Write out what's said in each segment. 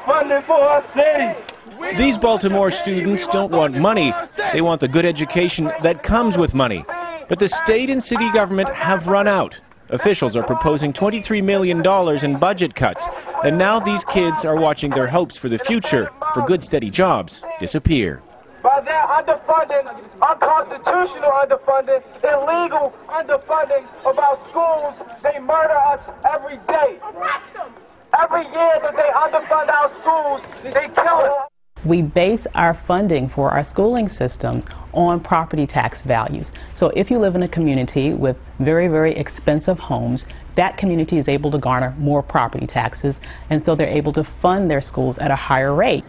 funding for our city. These Baltimore students don't want money. They want the good education that comes with money. But the state and city government have run out. Officials are proposing $23 million in budget cuts. And now these kids are watching their hopes for the future, for good, steady jobs, disappear. By their underfunding, unconstitutional underfunding, illegal underfunding of our schools, they murder us every day. Every year that they underfund our schools, they kill us. We base our funding for our schooling systems on property tax values. So if you live in a community with very, very expensive homes, that community is able to garner more property taxes, and so they're able to fund their schools at a higher rate.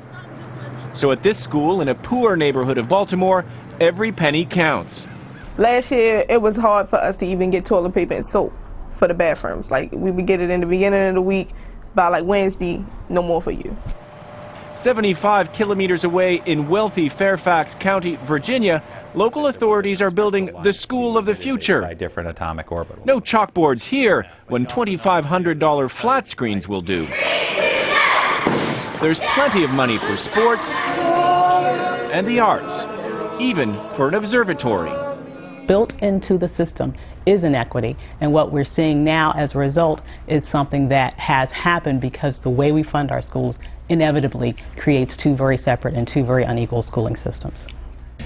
So at this school in a poor neighborhood of Baltimore, every penny counts. Last year, it was hard for us to even get toilet paper and soap for the bathrooms. Like, we would get it in the beginning of the week. By like Wednesday, no more for you. 75 kilometers away in wealthy Fairfax County, Virginia, local authorities are building the school of the future. By different atomic orbitals. No chalkboards here, when $2,500 flat screens will do. There's plenty of money for sports and the arts, even for an observatory. Built into the system is inequity, and what we're seeing now as a result is something that has happened because the way we fund our schools inevitably creates two very separate and two very unequal schooling systems.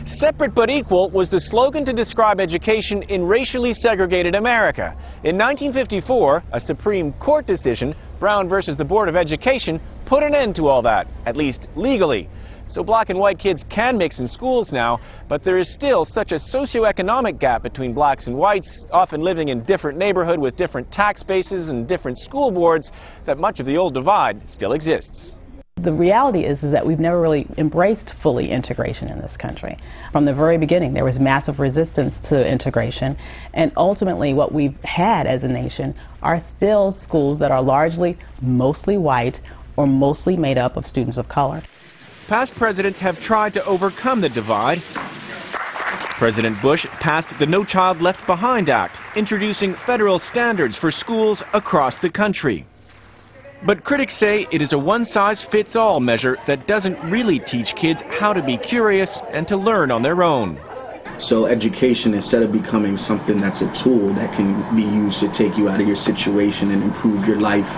Separate but equal was the slogan to describe education in racially segregated America. In 1954, a Supreme Court decision, Brown versus the Board of Education, put an end to all that, at least legally. So black and white kids can mix in schools now, but there is still such a socioeconomic gap between blacks and whites, often living in different neighborhoods with different tax bases and different school boards, that much of the old divide still exists. The reality is that we've never really embraced fully integration in this country. From the very beginning, there was massive resistance to integration, and ultimately what we've had as a nation are still schools that are largely mostly white or mostly made up of students of color. Past presidents have tried to overcome the divide. President Bush passed the No Child Left Behind Act, introducing federal standards for schools across the country. But critics say it is a one-size-fits-all measure that doesn't really teach kids how to be curious and to learn on their own. So education, instead of becoming something that's a tool that can be used to take you out of your situation and improve your life,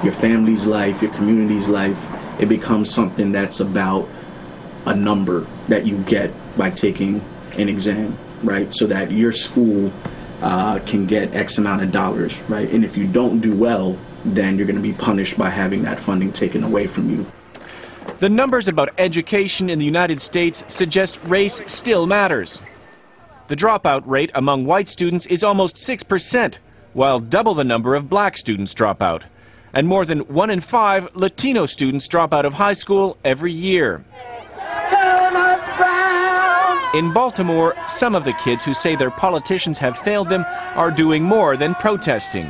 your family's life, your community's life, it becomes something that's about a number that you get by taking an exam, right? So that your school can get X amount of dollars, right? And if you don't do well, then you're going to be punished by having that funding taken away from you. The numbers about education in the United States suggest race still matters. The dropout rate among white students is almost 6%, while double the number of black students drop out. And more than 1 in 5 Latino students drop out of high school every year. In Baltimore, some of the kids who say their politicians have failed them are doing more than protesting.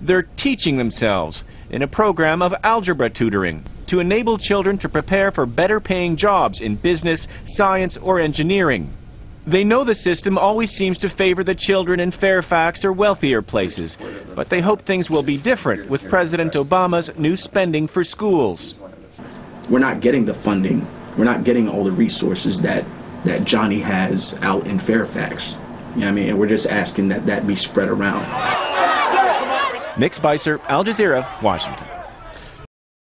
They're teaching themselves in a program of algebra tutoring to enable children to prepare for better paying jobs in business, science, or engineering. They know the system always seems to favor the children in Fairfax or wealthier places, but they hope things will be different with President Obama's new spending for schools. We're not getting the funding, we're not getting all the resources that Johnny has out in Fairfax. You know what I mean? And we're just asking that that be spread around. Nick Spicer, Al Jazeera, Washington.